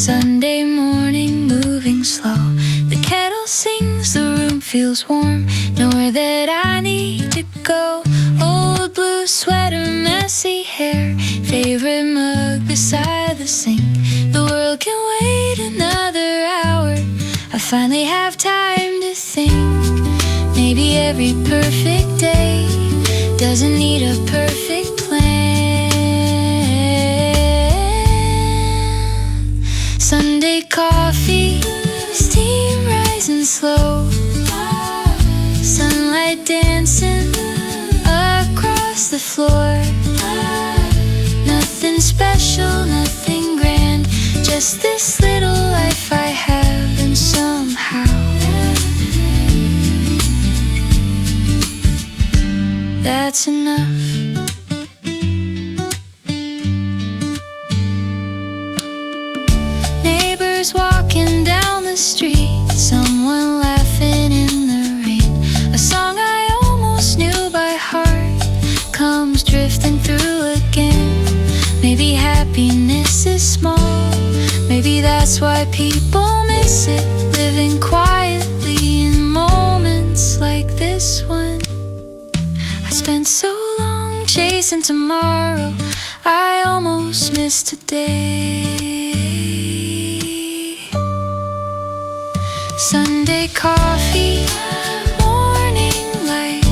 Sunday morning, moving slow. The kettle sings, the room feels warm. Nowhere that I need to go. Old blue sweater, messy hair, favorite mug beside the sink. The world can wait another hour. I finally have time to think. Maybe every perfect day doesn't need a perfect plan. Sunday coffee, steam rising slow, sunlight dancing across the floor. Nothing special, nothing grand, just this little life I have, and somehow that's enough. Neighbors walking down the street, someone laughing in the rain. A song I almost knew by heart comes drifting through again. Maybe happiness is small, maybe that's why people miss it. Living quietly in moments like this one. I spent so long chasing tomorrow, I almost missed today. Sunday coffee, morning light,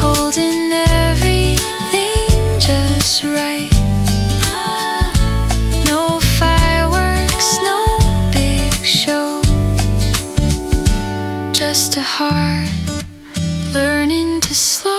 holding everything just right. No fireworks, no big show, just a heart learning to slow.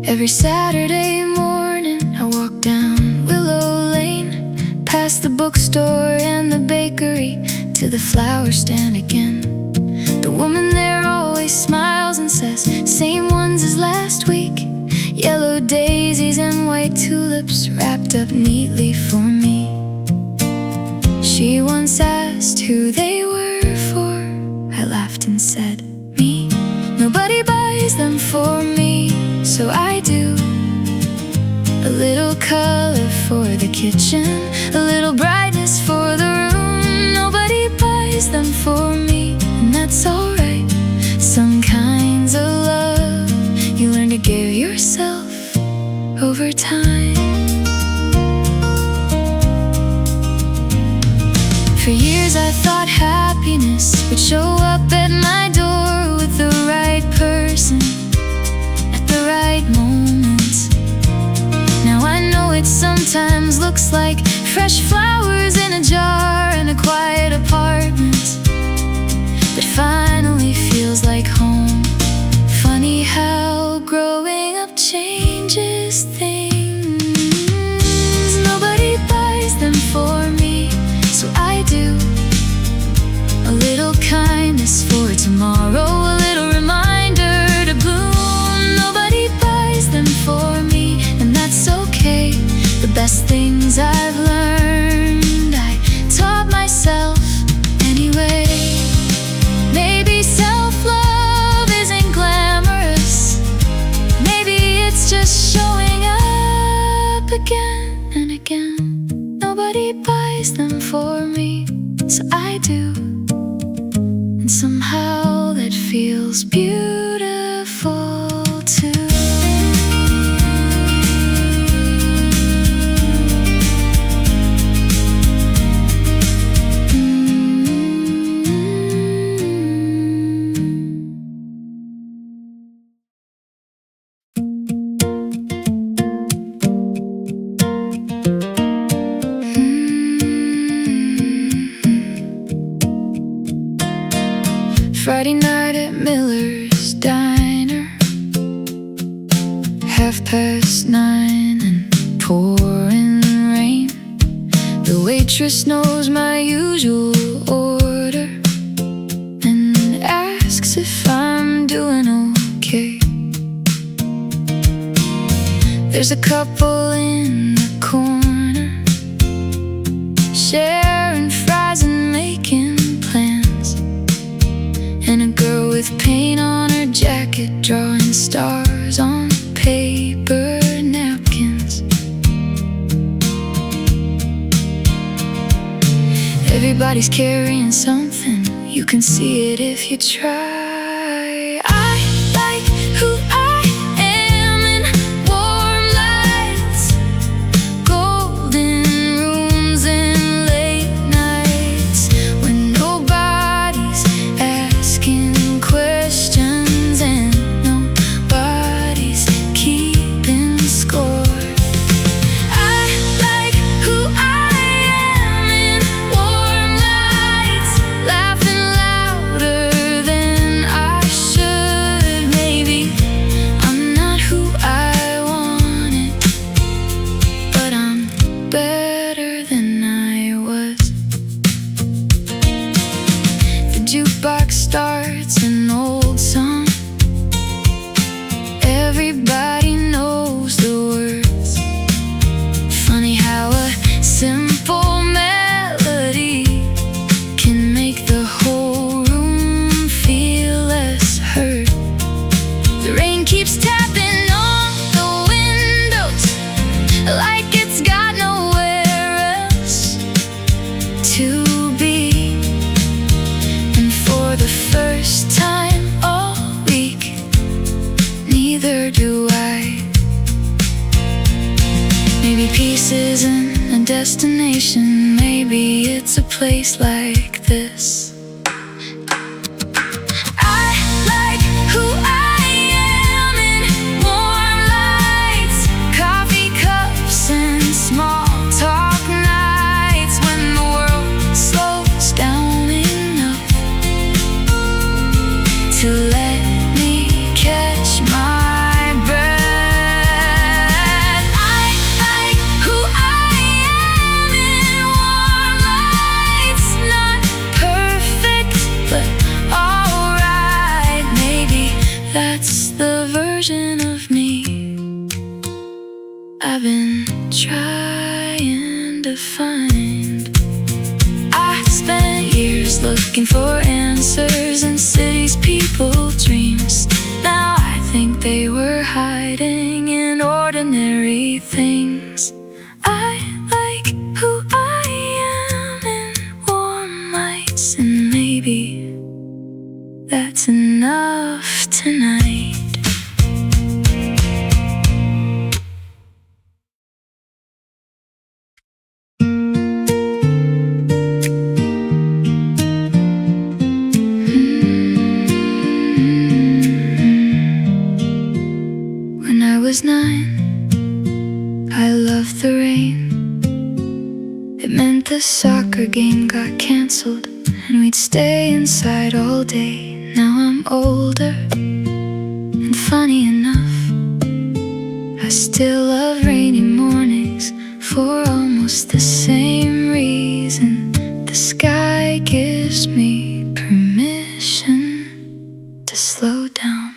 Every Saturday morning I walk down Willow Lane, past the bookstore and the bakery, to the flower stand again. The woman there always smiles and says, same ones as last week. Yellow daisies and white tulips wrapped up neatly for me. She once asked who they were for. I laughed and said, me. Nobody buys them for me, so I do. A little color for the kitchen, a little brightness for the room. Nobody buys them for me, and that's alright. Some kinds of love you learn to give yourself over time. For years I thought happiness would show up at my door with the right person at the right moment. Now I know it sometimes looks like fresh flowers in a jar in a quiet apartment, but finally feels like home. Funny how growing up changes things. Nobody buys them for me, so I do. A little kindness for tomorrow, a little reminder to bloom. Nobody buys them for me, and that's okay. The best things I've learned, I taught myself anyway. Maybe self-love isn't glamorous, maybe it's just showing up again and again. Nobody buys them for me, so I do. And somehow that feels beautiful too. Friday night at Miller's Diner, 9:30 and pouring rain. The waitress waitress knows my usual order and asks if I'm doing okay. There's a couple in the corner sharing fries and making plans, and a girl with paint on her jacket drawing stars on paper napkins. Everybody's carrying something, you can see it if you try. I like who I am in warm lights, golden rooms and late nights when nobody's asking questions and nobody's keeping score. I like who I am in warm lights, laughing louder than I should. Maybe I'm not who I wanted, but I'm better than I was. The jukebox starts an old song, everybody knows the words. Funny how a simple melody can make the whole room feel less hurt. The rain keeps tapping on the windows like it's got nowhere else to be. And for the first time all week, neither do I. Maybe peace isn't a destination, maybe it's a place like this. I like who I am in warm lights, coffee cups and small talk nights when the world slows down enough to let me catch my breath. I like who I am in warm lights, not perfect, but alright. Maybe that's the version of me I've been trying to find. I spent years looking for answers in cities people's dreams. Now I think they were hiding in ordinary things. I like who I am in warm lights, and maybe that's enough tonight. When I was 9, I loved the rain. It meant the soccer game got cancelled and we'd stay inside all day. Now I'm older, and funny enough, I still love rainy mornings for almost the same reason. The sky gives me permission to slow down.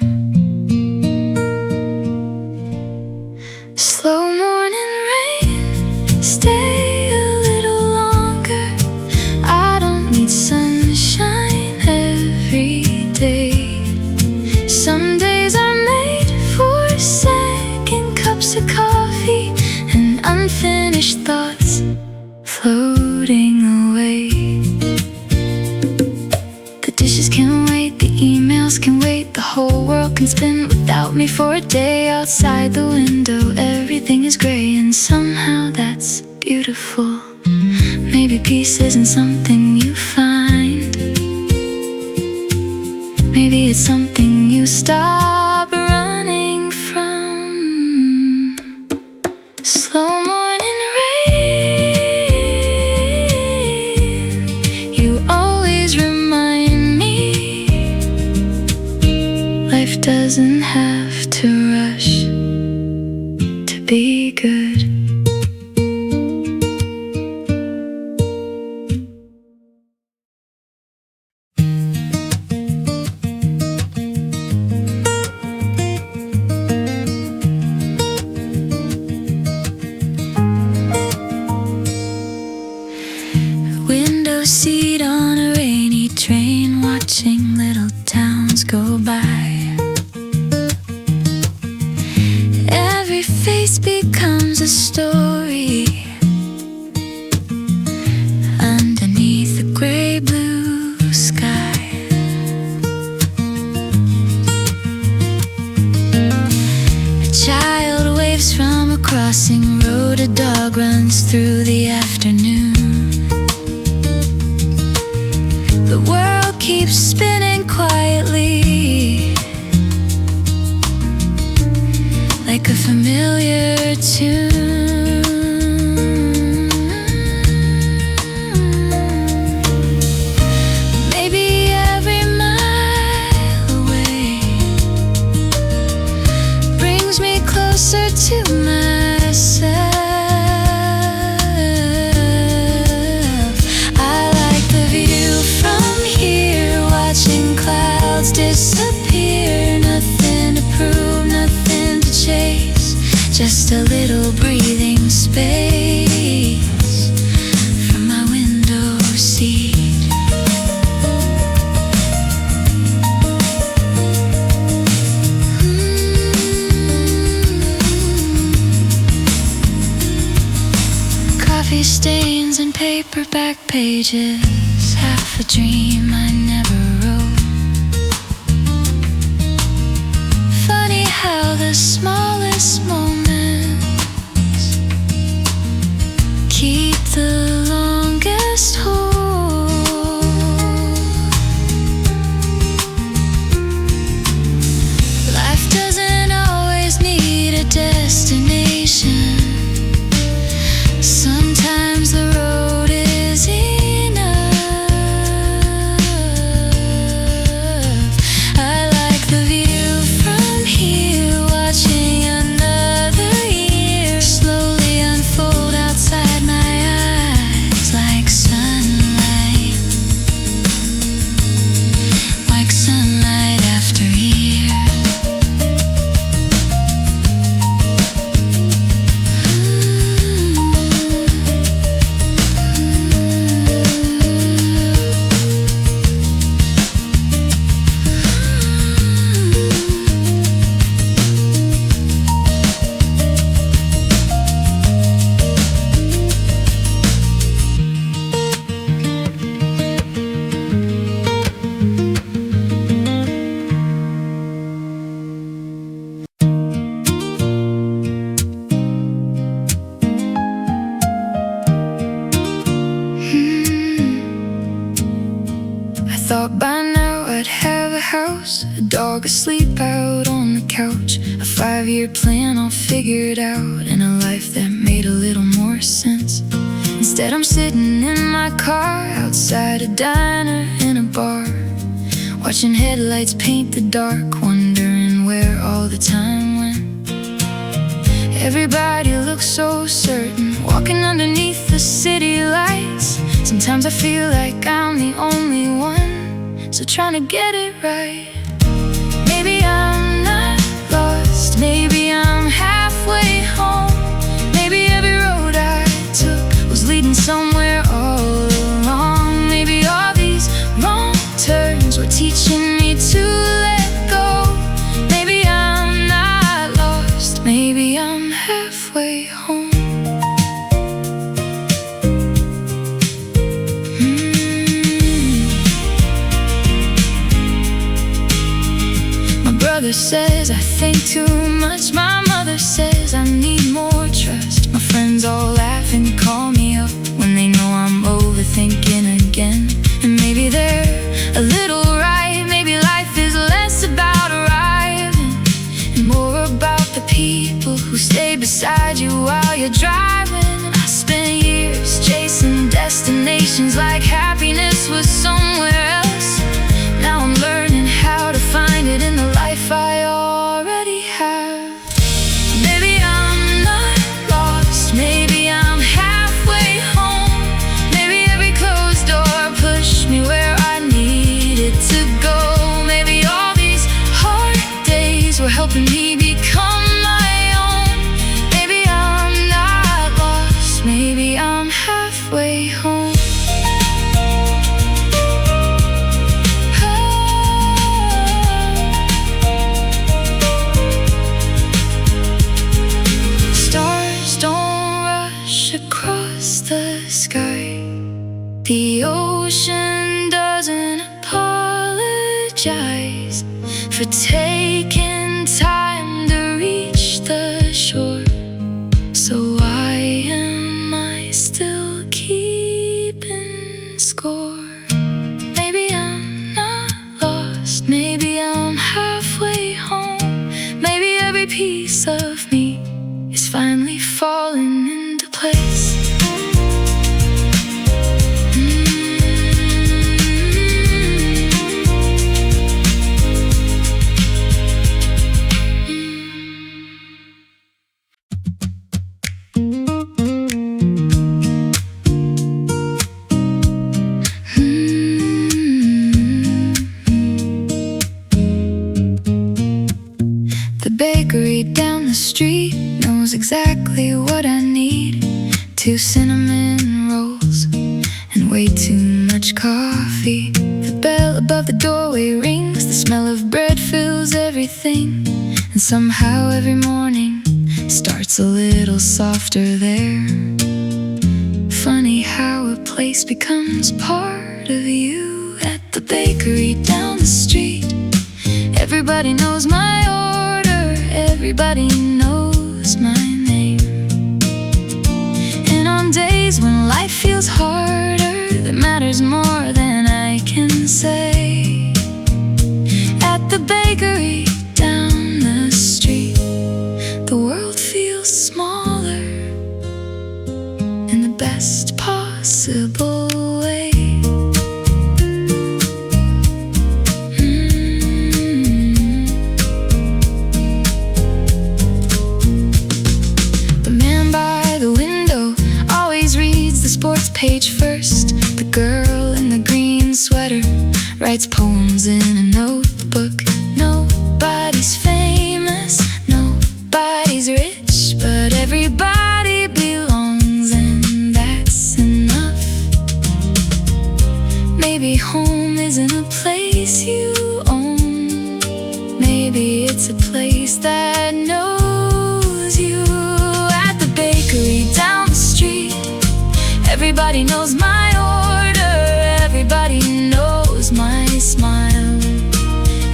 Slow morning rain, stay a little longer. I don't need sunshine every day. Some days are made for second cups of coffee and unfinished thoughts floating away. The dishes can wait, the emails can wait, the whole world can spin without me for a day. Outside the window everything is gray, and somehow that's beautiful. Maybe peace isn't something you find, maybe it's something you stop running from. Slow morning rain, you always remind me life doesn't have to rush to be good. window seat on a rainy train, watching little towns go by. Every face becomes a story underneath the gray blue sky. A child waves from a crossing road, a dog runs through the afternoon. The world keeps spinning quietly, like a familiar tune. Maybe every mile away brings me closer to myself. I like the view from here, watching clouds disappear. Nothing to prove, nothing to chase, just a little breathing space from my window seat. Coffee stains and paperback pages, half a dream I never wrote. Funny how the smallest moments keep the longest hold. Life doesn't always need a destination. Sometimes the road is enough. I like the view from here, watching another year slowly unfold outside my eyes, like sunlight after years. I thought by now I'd have a house, a dog asleep out on the couch, a 5-year plan all figured out, and a life that made a little more sense. Instead I'm sitting in my car outside a diner in a bar, watching headlights paint the dark, wondering where all the time went. Everybody looks so certain, walking underneath the city lights. Sometimes I feel like I'm the only one, so trying to get it right. Maybe I'm not lost, maybe I'm halfway home. Maybe every road I took was leading somewhere all along. Maybe all these wrong turns were teaching me to let go. Maybe I'm not lost, maybe I'm halfway home. My brother says I think too much, my mother says I need more trust. My friends all laugh and call me up when they know I'm overthinking again. And maybe they're a little right, maybe life is less about arriving and more about the people who stay beside you while you're driving. I spent years chasing destinations like happiness was somewhere else. Now I'm learning how to find it in the life I already have. Maybe I'm not lost, maybe I'm halfway home. Maybe every closed door pushed me where I needed to go. Maybe all these hard days were helping me become my own. Maybe I'm not lost, maybe I'm halfway home. ocean doesn't apologize for taking time to reach the shore. So why am I still keeping score? Maybe I'm not lost, maybe I'm halfway home. Maybe every piece of me is finally falling into place. The bakery down the street knows exactly what I need. 2 cinnamon rolls and way too much coffee. The bell above the doorway rings, the smell of bread fills everything. And somehow every morning starts a little softer there. Funny how a place becomes part of you. At the bakery down the street, everybody knows my order, everybody knows my name. And on days when life feels harder, that matters more than I can say. At the bakery down the street, the world feels smaller in the best possible way. Page first, the girl in the green sweater writes poems in a notebook. Nobody's famous, nobody's rich, but everybody belongs, and that's enough. Maybe home isn't a place you own, maybe it's a place that knows you. At the bakery down the street, everybody knows my order, everybody knows my smile.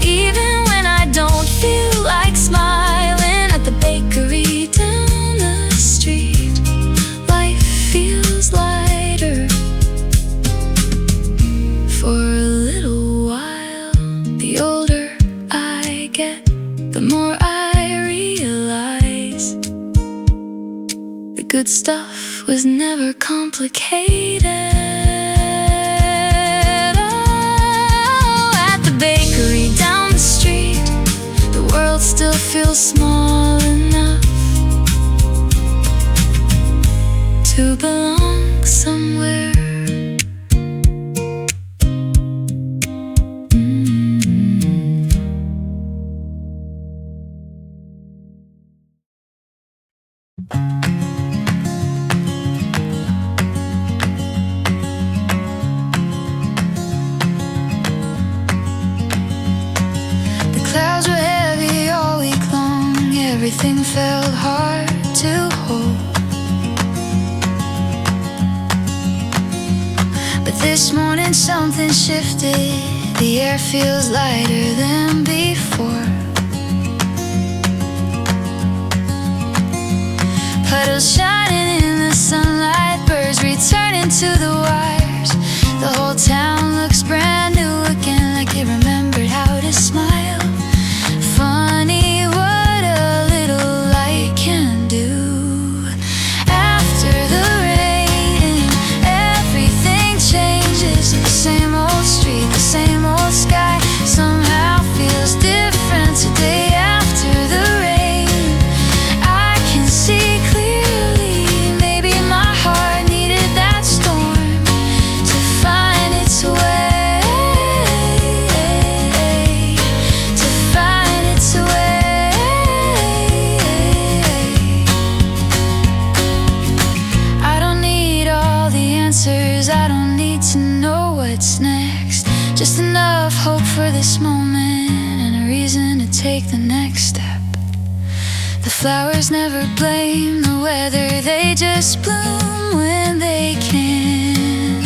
Even when I don't feel like smiling, at the bakery down the street, life feels lighter for a little while. The older I get, the more I realize the good stuff was never complicated. Oh, at the bakery down the street, the world still feels small enough to belong somewhere. Everything felt hard to hold, but this morning something shifted. The air feels lighter than before. Puddles shining in the sunlight, birds returning to the wires. The whole town looks brand new, looking like it remembered how to smile. Funny what a little light can do. After the rain, everything changes. The same old street, the same old sky, somehow feels different today. After the rain, I can see clearly. Maybe my heart needed that storm to find its way. I don't need to know what's next, just enough hope for this moment and a reason to take the next step. The flowers never blame the weather, they just bloom when they can.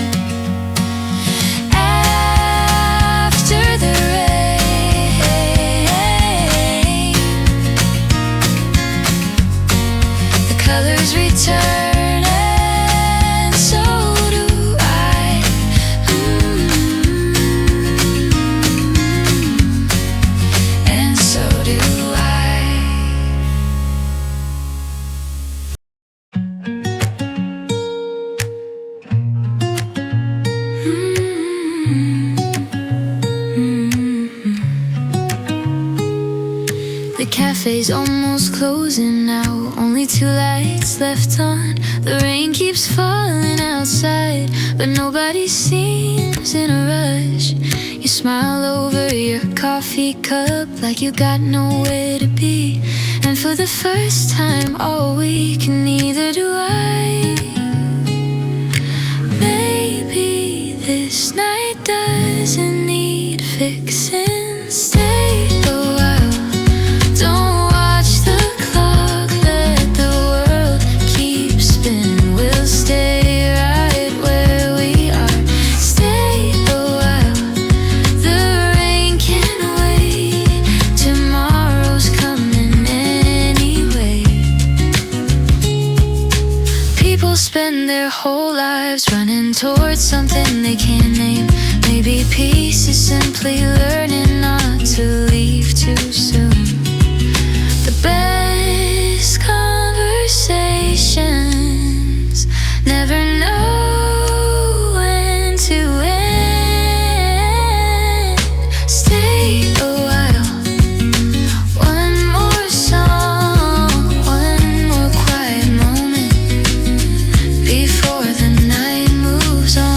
The café's almost closing now, only 2 lights left on. The rain keeps falling outside, but nobody seems in a rush. You smile over your coffee cup like you got nowhere to be. And for the first time all week, neither do I. Maybe this night doesn't need fixing. Stay a while, don't watch the clock, let the world keep spinning. We'll stay right where we are. Stay a while, the rain can wait, tomorrow's coming anyway. People spend their whole lives running towards something they can't name. Maybe peace is simply learning not to leave too soon. The best conversations never know when to end. Stay a while, one more song, one more quiet moment before the night moves on.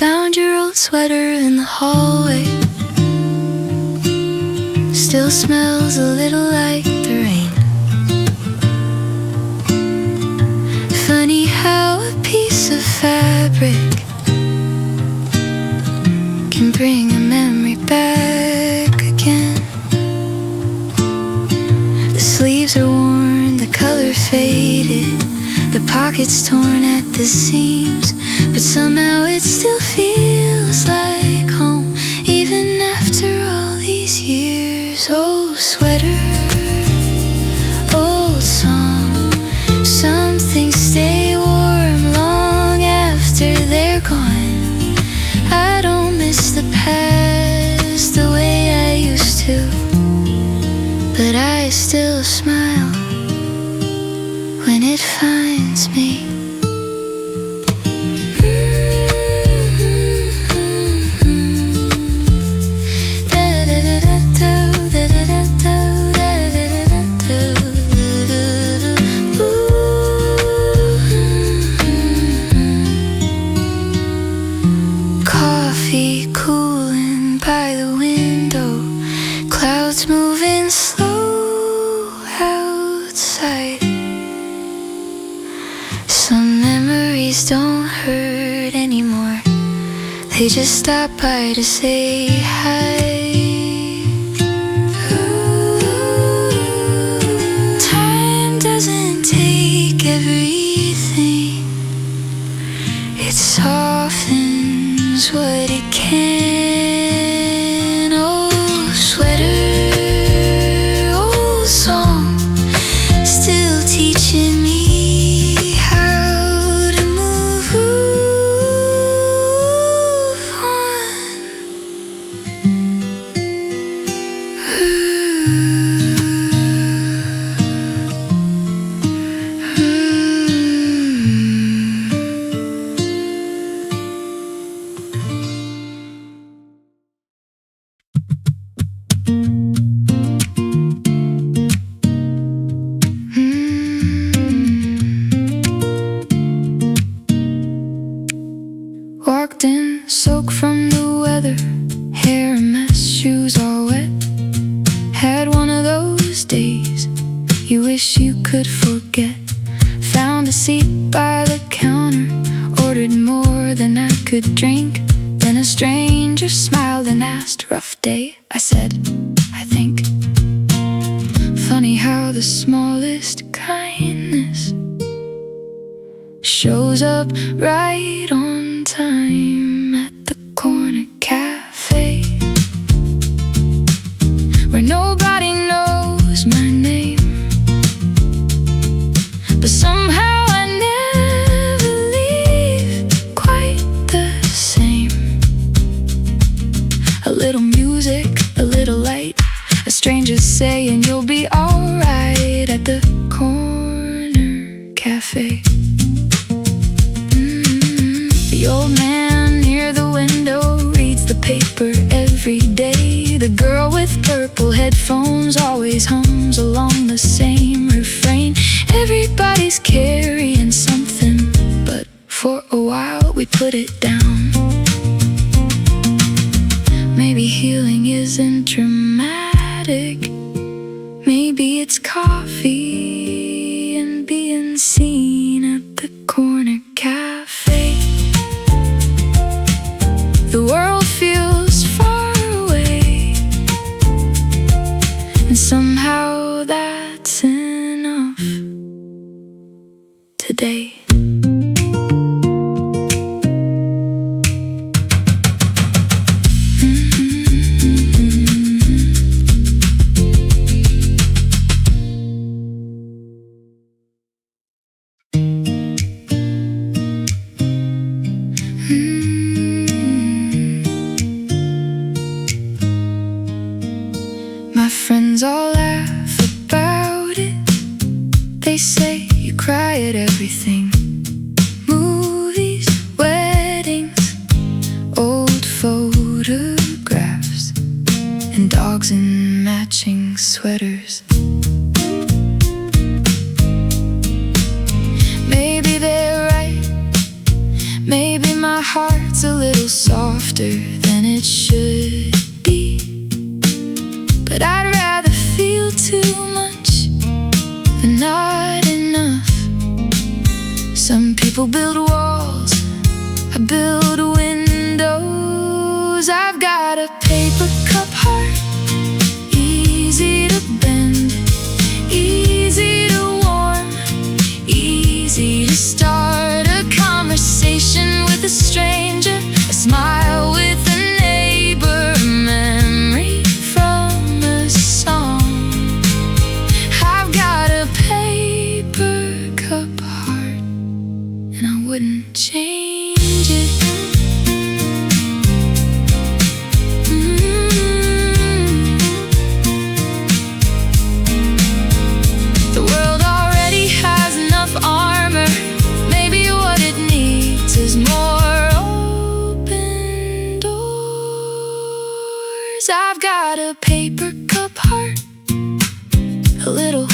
Found your old sweater in the hallway, still smells a little like the rain. Funny how a piece of fabric can bring a memory back again. The sleeves are worn, the color faded, the pockets torn at the seams, but somehow it still feels like home, even after all these years. Old sweater, old song, some things stay warm long after they're gone. I don't miss the past the way I used to, but I still smile when it finds me. Coffee cooling by the window, clouds moving slow outside. Some memories don't hurt anymore, they just stop by to say hi. Time doesn't take everything, it softens what it can. Old sweater, old song, still teaching me how to move on. Walked in, soaked from the weather, hair a mess, shoes all wet. Had one of those days you wish you could forget. Found a seat by the counter, ordered more than I could drink. Then a stranger smiled and asked, "Rough day?" I said, "I think." Funny how the smallest kindness shows up right on time at the corner cafe. The old man near the window reads the paper every day. The girl with purple headphones always hums along the same refrain. Everybody's carrying something, but for a while we put it down. Maybe healing isn't dramatic. Maybe it's coffee and being seen at the corner cafe. The world feels far away, and somehow that's enough today. My friends all laugh about it. They say you cry at everything. Movies, weddings, old photographs, and dogs in matching sweaters. Maybe they're right. Maybe my heart's a little softer than it should be. But I'd rather feel too much than not enough. Some people build walls, I build windows. I've got a paper cup heart, easy to bend, easy to warm, easy to start a conversation with a stranger, a smile with a neighbor, a memory from a song. I've got a paper cup heart, and I wouldn't change it. The world already has enough armor. Maybe what it needs is more open doors. I've got a paper cup heart, a little